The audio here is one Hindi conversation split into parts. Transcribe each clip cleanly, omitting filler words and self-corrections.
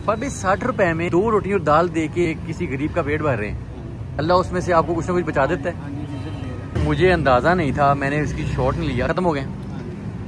पर भाई 60 रुपए में 2 रोटी और दाल दे के किसी गरीब का पेट भर रहे हैं। अल्लाह उसमें से आपको कुछ ना कुछ बचा देता है। मुझे अंदाजा नहीं था, मैंने इसकी शॉर्ट नहीं लिया, खत्म हो गए।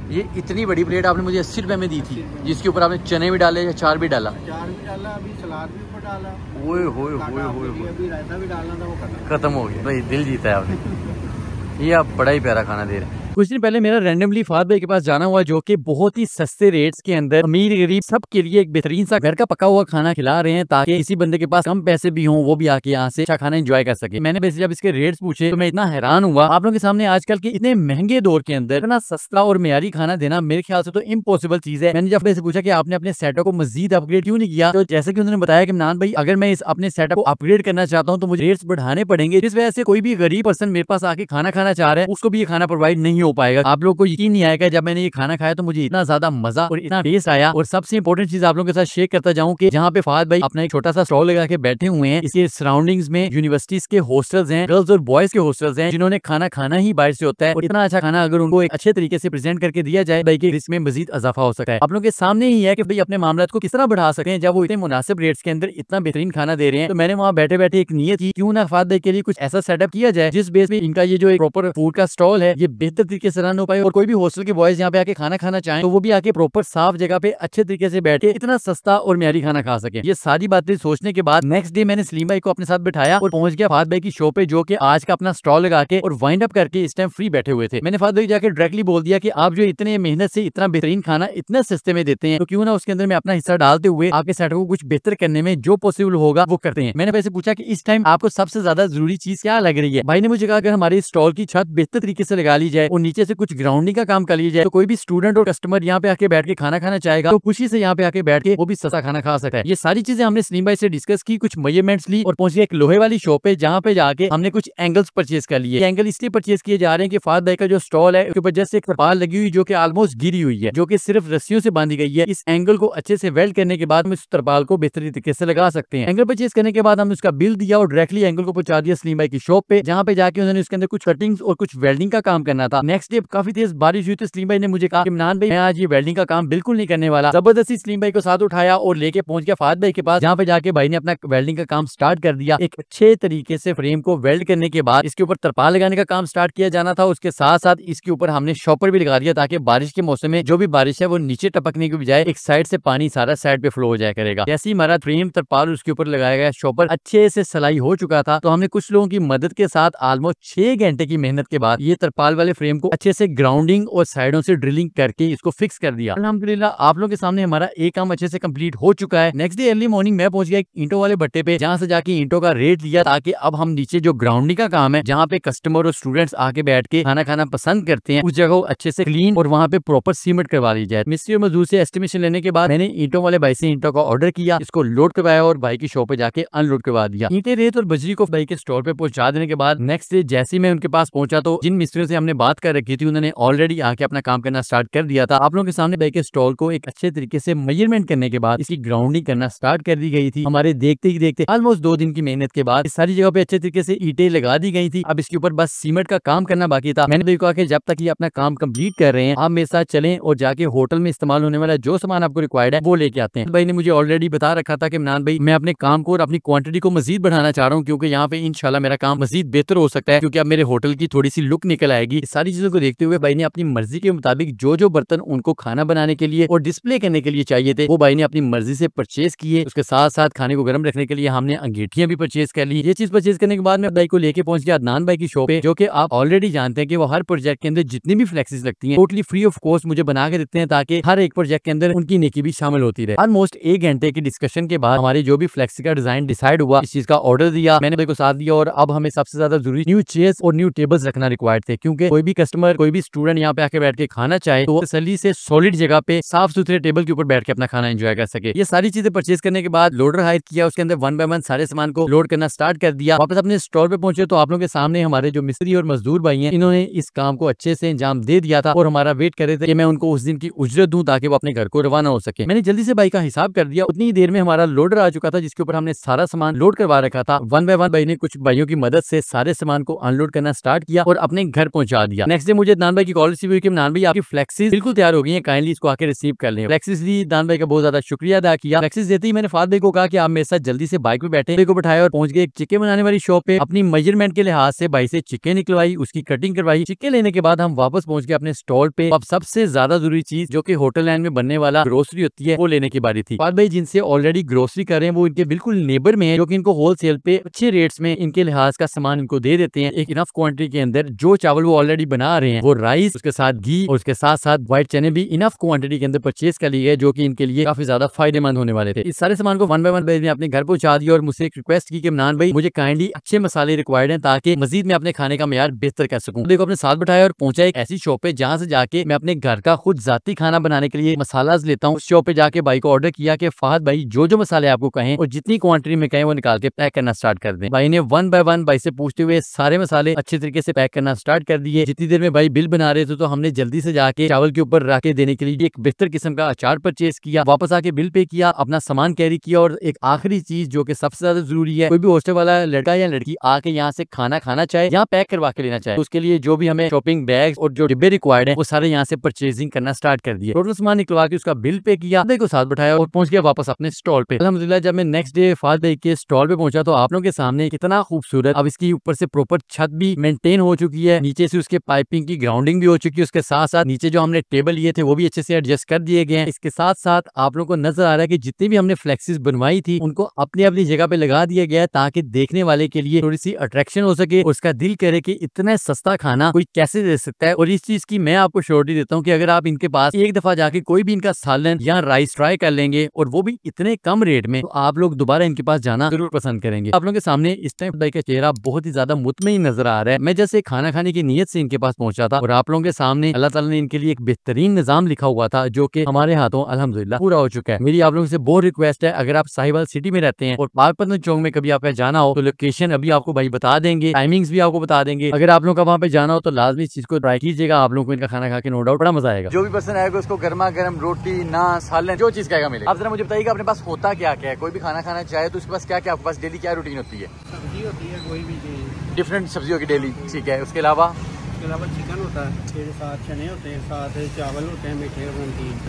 ये इतनी बड़ी प्लेट आपने मुझे 80 रुपए में दी थी, जिसके ऊपर आपने चने भी डाले या चार भी डाला। अभी सलाद भी ऊपर डाला। ओए होए होए होए, अभी रायता भी डालना था, वो खत्म हो गया भाई, दिल जीता है आपने। ये आप बड़ा ही प्यारा खाना दे रहे हैं। कुछ दिन पहले मेरा रैंडमली फाद भाई के पास जाना हुआ, जो कि बहुत ही सस्ते रेट्स के अंदर अमीर गरीब सबके लिए एक बेहतरीन सा घर का पका हुआ खाना खिला रहे हैं, ताकि किसी बंदे के पास कम पैसे भी हों वो भी आके यहाँ से अच्छा खाना एंजॉय कर सके। मैंने वैसे जब इसके रेट्स पूछे तो मैं इतना हैरान हुआ। आप लोगों के सामने आजकल के इतने महंगे दौर के अंदर इतना सस्ता और मेयारी खाना देना मेरे ख्याल से तो इम्पॉसिबल चीज है। मैंने जब वैसे पूछा कि आपने अपने सेटअप को मजीद अपग्रेड क्यों नहीं किया, तो जैसे कि उन्होंने बताया कि इमरान भाई, अगर मैं इस अपने सेटअप को अपग्रेड करना चाहता हूँ तो मुझे रेट्स बढ़ाने पड़ेंगे। इस वजह से कोई भी गरीब पर्सन मेरे पास आके खाना खाना चाह रहा है उसको भी ये खाना प्रोवाइड नहीं हो पाएगा। आप लोग को यकीन नहीं आएगा, जब मैंने ये खाना खाया तो मुझे इतना ज्यादा मजा और इतना टेस्ट आया। और सबसे इंपॉर्टेंट चीज आप लोगों के साथ शेयर करता जाऊं कि जहाँ पे फाद भाई अपना एक छोटा सा स्टॉल लगा के बैठे हुए हैं, इसके सराउंडिंग्स में यूनिवर्सिटीज के हॉस्टल्स हैं, गर्ल्स और बॉयज के हॉस्टल्स हैं, जिन्होंने खाना खाना ही बाहर से होता है। और इतना अच्छा खाना अगर उनको एक अच्छे तरीके से प्रेजेंट करके दिया जाए भाई कि इसमें मजीद इजाफा हो सकता है। आप लोगों के सामने ही है कि भाई अपने मामला को किस तरह बढ़ा सकते हैं जब वो इतने मुनासिब रेट्स के अंदर इतना बेहतरीन खाना दे रहे हैं। तो मैंने वहाँ बैठे बैठे एक नीयत की, क्यों ना फाद भाई के लिए कुछ ऐसा सेटअप किया जाए जिस बेस पे इनका ये जो प्रॉपर फूड का स्टॉल है ये बेहतर तरीके से रन हो पाए, और कोई भी हॉस्टल के बॉयज यहाँ पे आके खाना खाना चाहें तो वो भी आके प्रॉपर साफ जगह पे अच्छे तरीके से बैठे इतना सस्ता और म्यारी खाना खा सके। ये सारी बातें सोचने के बाद नेक्स्ट डे मैंने सलीम भाई को अपने साथ बिठाया और पहुंच गया फाद भाई की शॉप पे, जो कि आज का अपना स्टॉल लगा के और वाइंड अप करके इस टाइम फ्री बैठे हुए थे। मैंने फाद भाई जाके डायरेक्टली बोल दिया कि आप जो इतने मेहनत से इतना बेहतरीन खाना इतने सस्ते में देते हैं तो क्यों ना उसके अंदर में अपना हिस्सा डालते हुए आपके सेटअप को कुछ बेहतर करने में जो पॉसिबल होगा वो करते हैं। मैंने वैसे पूछा कि इस टाइम आपको सबसे ज्यादा जरूरी चीज क्या लग रही है। भाई ने मुझे कहा अगर हमारे स्टॉल की छत बेहतर तरीके से लगा ली जाए और नीचे से कुछ ग्राउंडिंग का काम कर लिया जाए तो कोई भी स्टूडेंट और कस्टमर यहाँ पे आके बैठ के खाना खाना चाहेगा तो खुशी से यहाँ पे आके बैठ के वो भी सस्ता खाना खा सकता है। ये सारी चीजें हमने सलीम भाई से डिस्कस की, कुछ मेजरमेंट्स ली और पहुंच गए एक लोहे वाली शॉप पे, जहाँ पे जाके हमने कुछ एंगल्स परचेज कर लिए। एंगल इसलिए परचेज किए जा रहे हैं कि फाद भाई का जो स्टॉल है उसके ऊपर जैसे एक तरपाल लगी हुई जो कि ऑलमोस्ट गिरी हुई है, जो कि सिर्फ रस्सियों से बांधी गई है। इस एंगल को अच्छे से वेल्ड करने के बाद हम इस तरपाल को बेहतरीन तरीके से लगा सकते हैं। एंगल परचेज करने के बाद हमने उसका बिल दिया और डायरेक्टली एंगल को पहुंचा दिया सलीम भाई की शॉप पे, जहाँ पे जाके उन्होंने उसके अंदर कुछ कटिंग्स और कुछ वेल्डिंग का काम करना था। नेक्स्ट डे काफी तेज बारिश हुई तो सलीम भाई ने मुझे कहा कि इमरान भाई मैं आज ये वेल्डिंग का काम बिल्कुल नहीं करने वाला। जबरदस्ती सलीम भाई को साथ उठाया और लेके पहुंच गया फाद भाई के पास, जहाँ पे जाके भाई ने अपना वेल्डिंग का काम स्टार्ट कर दिया। एक अच्छे तरीके से फ्रेम को वेल्ड करने के बाद इसके ऊपर तरपाल लगाने का काम स्टार्ट किया जाना था। उसके साथ साथ इसके ऊपर हमने शॉपर भी लगा दिया ताकि बारिश के मौसम में जो भी बारिश है वो नीचे टपकने की बजाय एक साइड से पानी सारा साइड पे फ्लो हो जाया करेगा। जैसे ही हमारा फ्रेम तरपाल उसके ऊपर लगाया गया, शॉपर अच्छे से सिलाई हो चुका था, तो हमने कुछ लोगों की मदद के साथ ऑलमोस्ट 6 घंटे की मेहनत के बाद ये तरपाल वाले फ्रेम को अच्छे से ग्राउंडिंग और साइडों से ड्रिलिंग करके इसको फिक्स कर दिया। अल्हम्दुलिल्लाह आप लोगों के सामने हमारा एक काम अच्छे से कंप्लीट हो चुका है। नेक्स्ट डे अर्ली मॉर्निंग मैं पहुंच गया ईंटों वाले भट्टे पे, जहां से जाके ईंटों का रेट लिया ताकि अब हम नीचे जो ग्राउंडिंग का काम है, जहां पे कस्टमर और स्टूडेंट्स आके बैठ के खाना खाना पसंद करते हैं, उस जगह को अच्छे से क्लीन और वहां पे प्रॉपर सीमेंट करवा ली जाए। मिस्त्री और मजदूर से एस्टिमेशन लेने के बाद मैंने ईंटों वाले भाई से ईंटों का ऑर्डर किया, इसको लोड करवाया और भाई की शॉप पे जाके अनलोड करवा दिया। ईंटें, रेत और बजरी को भाई के स्टोर पे पहुंचा देने के बाद नेक्स्ट डे जैसे ही मैं उनके पास पहुंचा तो जिन मिस्त्रियों से हमने बात कर रखी थी उन्होंने ऑलरेडी आके अपना काम करना स्टार्ट कर दिया था। आप लोगों के सामने भाई के स्टॉल को एक अच्छे तरीके से मेजरमेंट करने के बाद इसकी ग्राउंडिंग करना स्टार्ट कर दी गई थी। हमारे देखते ही देखते ऑलमोस्ट 2 दिन की मेहनत के बाद इस सारी जगह पे अच्छे तरीके से ईंटें लगा दी गई थी। अब इसके ऊपर बस सीमेंट का काम करना बाकी था। मैंने भाई को कहा कि जब तक ये अपना काम कंप्लीट कर रहे हैं आप मेरे साथ चलें और जाके होटल में इस्तेमाल होने वाला जो सामान आपको रिक्वायर्ड है वो लेके आते हैं। भाई ने मुझे ऑलरेडी बता रखा था कि इमरान भाई मैं अपने काम को और अपनी क्वांटिटी को मजीद बढ़ाना चाह रहा हूँ, क्योंकि यहाँ पे इंशाल्लाह मेरा काम मजीद बेहतर हो सकता है, क्योंकि अब मेरे होटल की थोड़ी सी लुक निकल आएगी। इस सारी चीजों को देखते हुए भाई ने अपनी मर्जी के मुताबिक जो जो बर्तन उनको खाना बनाने के लिए और डिस्प्ले करने के लिए चाहिए थे वो भाई ने अपनी मर्जी से परचेज किए। उसके साथ साथ खाने को गर्म रखने के लिए हमने अंगीठियां भी परचेज कर ली। ये चीज परचेज करने के बाद मैं भाई को लेके पहुंच गया अदनान भाई की शॉप पे, जो कि आप ऑलरेडी जानते हैं कि वो हर प्रोजेक्ट के अंदर जितनी भी फ्लेक्सीज लगती हैं टोटली फ्री ऑफ कॉस्ट मुझे बना के देते हैं, ताकि हर एक प्रोजेक्ट के अंदर उनकी नेकी भी शामिल होती रहे। ऑलमोस्ट 1 घंटे की डिस्कशन के बाद हमारे जो भी फ्लेक्सी का डिजाइन डिसाइड हुआ, इस चीज का ऑर्डर दिया, मैंने भाई को साथ दिया। और अब हमें सबसे ज्यादा जरूरी न्यू चेयर्स और न्यू टेबल्स रखना रिक्वायर्ड थे, क्योंकि कोई भी कस्टमर कोई भी स्टूडेंट यहाँ पे आके बैठ के खाना चाहे तो तसल्ली से सॉलिड जगह पे साफ सुथरे टेबल के ऊपर बैठ के अपना खाना एंजॉय कर सके। ये सारी चीजें परचेज करने के बाद लोडर हायर किया, उसके अंदर 1 बाय 1 सारे सामान को लोड करना स्टार्ट कर दिया। वापस अपने स्टोर पे पहुंचे तो आप लोगों के सामने हमारे जो मिस्त्री और मजदूर भाई हैं इन्होंने इस काम को अच्छे से अंजाम दे दिया था और हमारा वेट कर रहे थे कि मैं उनको उस दिन की उजरत दूं ताकि वो अपने घर को रवाना हो सके। मैंने जल्दी से भाई का हिसाब कर दिया। उतनी देर में हमारा लोडर आ चुका था जिसके ऊपर हमने सारा सामान लोड करवा रखा था। 1 बाय 1 भाई ने कुछ भाइयों की मदद से सारे सामान को अनलोड करना स्टार्ट किया और अपने घर पहुंचा दिया। नेक्स्ट नेक्स्ट डे मुझे नान भाई की कॉल रिसीव हुई कि नान भाई आपकी फ्लेक्सिस बिल्कुल तैयार हो गई है, काइंडली इसको आके रिसीव कर लें। फ्लेक्सिस दी नान भाई का बहुत ज्यादा शुक्रिया अदा किया। फ्लेक्सिस देते ही मैंने फाद भाई को कहा कि आप मेरे साथ जल्दी से बाइक पे बैठे, को बैठाया और पहुंच गए एक चिकन बनाने वाली शॉप पे। अपनी मेजरमेंट के लिहाज से भाई से चिकन निकलवाई, उसकी कटिंग करवाई। चिकन लेने के बाद हम वापस पहुंच गए अपने स्टॉल पे। अब सबसे ज्यादा जरूरी चीज जो कि होटल लाइन में बनने वाला ग्रोसरी होती है वो लेने की बारी थी। फाद भाई जिनसे ऑलरेडी ग्रोसरी कर रहे हैं वो इनके बिल्कुल नेबर में है, जो कि इनको होलसेल पे अच्छे रेट्स में इनके लिहाज का सामान इनको दे देते हैं एक इनफ क्वांटिटी के अंदर। जो चावल वो ऑलरेडी बना रहे हैं वो राइस, उसके साथ घी और उसके साथ साथ व्हाइट चने भी इनफ क्वांटिटी के अंदर परचेज कर लिए, जो कि इनके लिए काफी ज्यादा फायदेमंद होने वाले थे। इस सारे सामान को वन बाय वन भाई ने अपने घर पहुंचा दिया और मुझसे एक रिक्वेस्ट की कि इमरान भाई मुझे काइंडली अच्छे मसाले रिक्वायर्ड हैं ताकि मजीद मैं अपने खाने का मेयार बेहतर कर सकूं। देखो अपने साथ बैठाया और पहुंचा एक ऐसी शॉप पे जहां से जाके मैं अपने घर का खुद जाती खाना बनाने के लिए मसाला लेता हूँ। उस शॉप पे जाके भाई को ऑर्डर किया कि फहद भाई जो जो मसाले आपको कहें और जितनी क्वांटिटी में कहें वो निकाल के पैक करना स्टार्ट कर दें। भाई ने वन बाय वन भाई से पूछते हुए सारे मसाले अच्छे तरीके से पैक करना स्टार्ट कर दिए। जितनी देर में भाई बिल बना रहे थे तो हमने जल्दी से जाके चावल के ऊपर रख के देने के लिए एक बेहतर किस्म का अचार परचेज किया, वापस आके बिल पे किया, अपना सामान कैरी किया। और एक आखिरी चीज जो कि सबसे ज्यादा जरूरी है, कोई भी हॉस्टल वाला लड़का या लड़की आके यहाँ से खाना खाना चाहे, यहाँ पैक करवा के लेना चाहे, तो उसके लिए जो भी हमें शॉपिंग बैग्स और जो डिब्बे रिक्वायर्ड है वो सारे यहाँ से परचेजिंग करना स्टार्ट कर दिए। टोटल सामान निकलवा के उसका बिल पे किया, को साथ बैठाया और पहुंच गया वापस अपने स्टॉल पे। अल्हम्दुलिल्लाह जब मैं नेक्स्ट डे फाद भाई के स्टॉल पे पहुंचा तो आप लोगों के सामने कितना खूबसूरत, अब इसकी ऊपर से प्रॉपर छत भी मेंटेन हो चुकी है, नीचे से उसके पाइपिंग की ग्राउंडिंग भी हो चुकी है, उसके साथ साथ नीचे जो हमने टेबल लिए थे वो भी अच्छे से एडजस्ट कर दिए गए हैं। इसके साथ साथ आप लोगों को नजर आ रहा है कि जितनी भी हमने फ्लेक्सिस बनवाई थी उनको अपनी अपनी जगह पे लगा दिया गया है ताकि देखने वाले के लिए थोड़ी सी अट्रैक्शन हो सके, उसका दिल करे कि इतना सस्ता खाना कोई कैसे दे सकता है। और इस चीज की मैं आपको श्योरिटी देता हूँ कि अगर आप इनके पास एक दफा जाके कोई भी इनका सालन या राइस ट्राई कर लेंगे और वो भी इतने कम रेट में, तो आप लोग दोबारा इनके पास जाना जरूर पसंद करेंगे। आप लोगों के सामने इस टाइम भाई का चेहरा बहुत ही ज्यादा मुतमईन नजर आ रहा है। मैं जैसे खाना खाने की नीयत से इनके पास पहुंचा था और आप लोगों के सामने अल्लाह ताला ने इनके लिए एक बेहतरीन निजाम लिखा हुआ था जो कि हमारे हाथों अल्हम्दुलिल्लाह पूरा हो चुका है। मेरी आप लोगों से बहुत रिक्वेस्ट है, अगर आप साहिवाल सिटी में रहते हैं और पाकपतन चौक में कभी आपका जाना हो तो लोकेशन अभी आपको भाई बता देंगे, टाइमिंग्स भी आपको बता देंगे। अगर आप लोगों का वहाँ पे जाना हो तो लाजमी इस चीज को ट्राई कीजिएगा। आप लोगों को इनका खाना खा के नो डाउट बड़ा मजा आएगा। जो भी पसंद आएगा उसको गर्मा गर्म रोटी, नान, सालन, जो चीज कहेगा मिलेगा। आप जरा मुझे बताइएगा अपने पास होता क्या क्या है, कोई भी खाना खाना चाहे तो उसके पास क्या क्या आपके पास डेली क्या रूटीन होती है? सब्जी होती है, कोई भी चीज, डिफरेंट सब्जियों की डेली, ठीक है। उसके अलावा चिकन होता है, फिर साथ चने होते हैं, साथ चावल होते हैं, मीठे और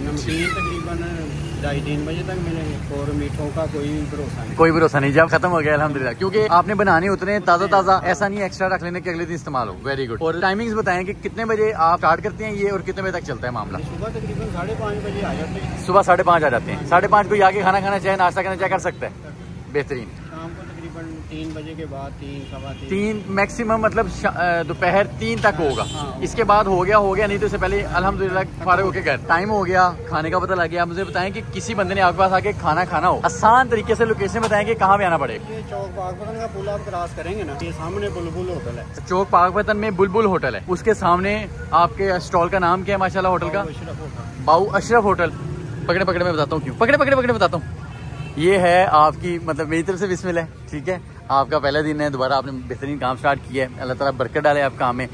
नमकीन तकरीबन 2:30-3 बजे तक मिलेंगे और मीठों का कोई भरोसा नहीं, कोई भरोसा नहीं। जब खत्म हो गया अल्हम्दुलिल्लाह, क्योंकि आपने बनाने उतने ताजा ताजा, ऐसा नहीं एक्स्ट्रा रख लेने के अगले दिन इस्तेमाल हो। Very good. और टाइमिंग्स बताएं कि कितने बजे आप स्टार्ट करते हैं ये और कितने बजे तक चलता है मामला? सुबह तकरीबन 5:30 बजे आ जाते हैं। सुबह 5:30 आ जाते हैं। 5:30 को आके खाना खाना चाहे, नाश्ता करना चाहे, कर सकता है। बेहतरीन। शाम को तकरीबन 3 बजे के बाद 3 मैक्सिमम, मतलब दोपहर 3 तक होगा। इसके बाद हो गया नहीं तो इससे पहले अल्हम्दुलिल्लाह फारिग होके घर टाइम हो गया, खाने का पता लग गया। मुझे बताएं कि किसी बंदे ने आपके पास आके खाना खाना हो, आसान तरीके से लोकेशन बताएं कि कहाँ पे आना पड़ेगा? चौक पाकपतन का पुल आप क्रॉस करेंगे ना, ये सामने बुलबुल होटल है। चौक पाकपतन में बुलबुल होटल है, उसके सामने आपके स्टॉल का नाम क्या है माशाल्लाह होटल का? बाऊ अशरफ होटल। पकड़े पकड़े मैं बताता हूँ क्यों, पकड़े बताता हूँ। ये है आपकी, मतलब मेरी तरफ से बिस्मिल्लाह, ठीक है। आपका पहला दिन है, दोबारा आपने बेहतरीन काम स्टार्ट किया है, अल्लाह ताला बरकत डाले आप काम में।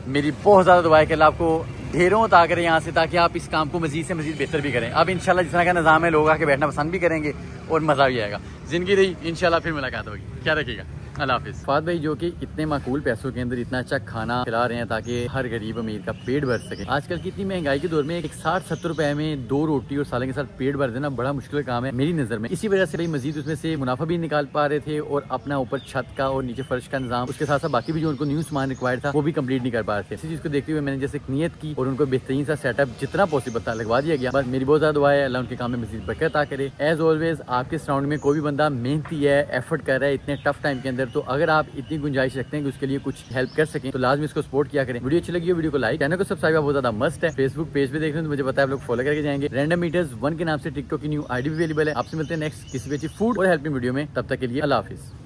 मेरी बहुत ज़्यादा दुआ है कि अल्लाह आपको ढेरों अता करे यहाँ से, ताकि आप इस काम को मजीद से मजीद बेहतर भी करें। अब इंशाल्लाह जिस तरह का निज़ाम है, लोग आके बैठना पसंद भी करेंगे और मज़ा भी आएगा। जिंदगी रही, इंशाल्लाह फिर मुलाकात होगी। क्या रखिएगा, अल्लाह हाफिज़। फाद भाई जो कि इतने माकूल पैसों के अंदर इतना अच्छा खाना खिला रहे हैं ताकि हर गरीब अमीर का पेट भर सके। आजकल की इतनी महंगाई के दौर में एक 60-70 रुपए में 2 रोटी और सालन के साथ पेट भर देना बड़ा मुश्किल काम है मेरी नज़र में। इसी वजह से भाई मजीद उसमें से मुनाफा भी निकाल पा रहे थे और अपना ऊपर छत का और नीचे फर्श का निजाम, उसके साथ साथ बाकी भी जो उनको न्यू सामान रिक्वायर्ड था वो भी कंप्लीट नहीं कर पा रहे थे। इसी चीज़ को देखते हुए मैंने जैसे नियत की और उनको बेहतरीन सा सेटअप जितना पॉसिबल था लगवा दिया गया। बस मेरी बहुत ज़्यादा दुआ है अल्लाह उनके काम में मजीद बरकत अता करे। एज ऑलवेज आपके सराउंड में कोई भी बंदा मेहनती है, एफर्ट कर रहा है इतने टफ टाइम के अंदर, तो अगर आप इतनी गुंजाइश रखते हैं कि उसके लिए कुछ हेल्प कर सकें तो लाजमी इसको सपोर्ट किया करें। वीडियो अच्छी लगी हो वीडियो को लाइक, चैनल को सब्सक्राइब बहुत ज्यादा मस्ट है। फेसबुक पेज पे देख रहे हैं तो मुझे पता है आप लोग फॉलो करके जाएंगे। रैंडम मीटर्स 1 के नाम से टिकटॉक की न्यू आईडी भी अवेलेबल है। आपसे मिलते हैं नेक्स्ट किसी भी अच्छी फूड और हेल्पिंग वीडियो में, तब तक के लिए अल्लाह हाफिज़।